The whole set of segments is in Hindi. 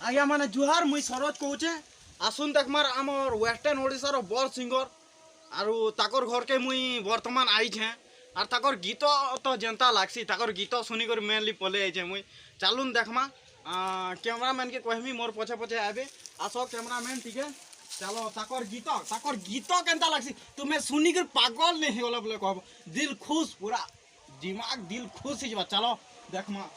आज्ञा माने जुहार मुई सरोज कहूचे आसुन देखमार आमर वेस्टर्न ओडिशार बड़ सिंगर आरु ताकर घर के मुई वर्तमान आईछे आर ताकर गीत तो जनता लागसी ताकर गीत सुनी कर मेनली पले आइछे मुई चालुन देखमा कैमरामैन के कहमी मोर पछे पछे आबे आसो कैमरामैन ठीक है चलो ताकर गीत केनता लागसी तुम्हें सुनी कर पागल नहीं होला बोले कहब दिल खुश पूरा दिमाग दिल खुश ही चलो देखमा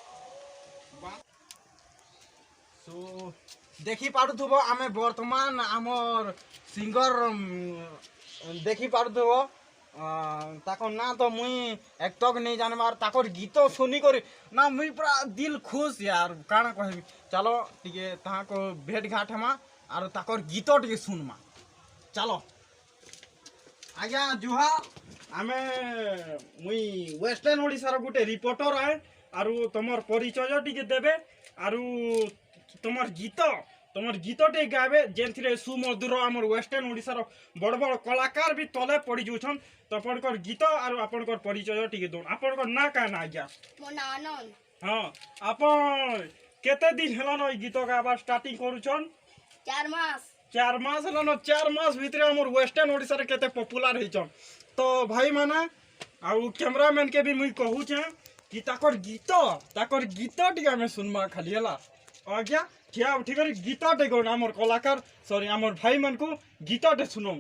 सो देखी पारुथुब आमे वर्तमान आमर सिंगर देखी पारुथुब ताकर ना तो मुई एकतक नहीं जानबार ताकर गीत सुनी कर ना मुई पूरा दिल खुश यार काना कहबी चलो टिके ताहा को भेट घाट हेमा आर ताकर गीत टिके सुनमा चलो आज्ञा जुहार आमे मुई वेस्टर्न ओडिशार गोटे रिपोर्टर है आरु तमर परिचय टिके देबे आरु तमर गीत टे गावे जेनथिरे सुमधुर आमर वेस्टर्न ओडिशार बड़ बड़ कलाकार भी तले पड़ी जाउछन तो आपनकर गीत आरु आपनकर परिचय टिके दोन आपनकर ना का ना आज्ञा मो ना आनंद हां आपन केते दिन हेलन ओइ गीत गाबा स्टार्टिंग करूछन 4 मास 4 मास हेलन 4 मास भितरे आमर वेस्टर्न ओडिशार केते पॉपुलर होइछन तो भाई माने आउ कैमरामैन के भी मुई कहूछे कि ताकर गीत टिके हमें सुनमा खाली हला आज्ञा क्या ठीक है गीत टे कौन आमर कलाकार सॉरी आमर भाई मन को गीत टे सुनो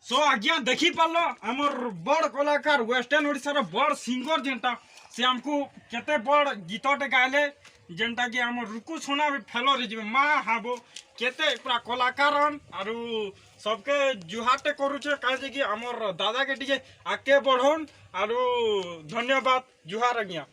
सो आज्ञा देखी पार्ल आमर बड़ कलाकार वेस्टर्न ओडिशार बड़ सिंगर जेनटा से हमको केते बड़ गीतटे गायले जेनटा कि आमर रुकु सुना भी फेलो रे माँ हाबो केते पूरा कलाकारन आरु सबके जुहाटे करूचे काहे कि आमर दादा के टिके आगे बढ़न आरु धन्यवाद जुहार आज्ञा।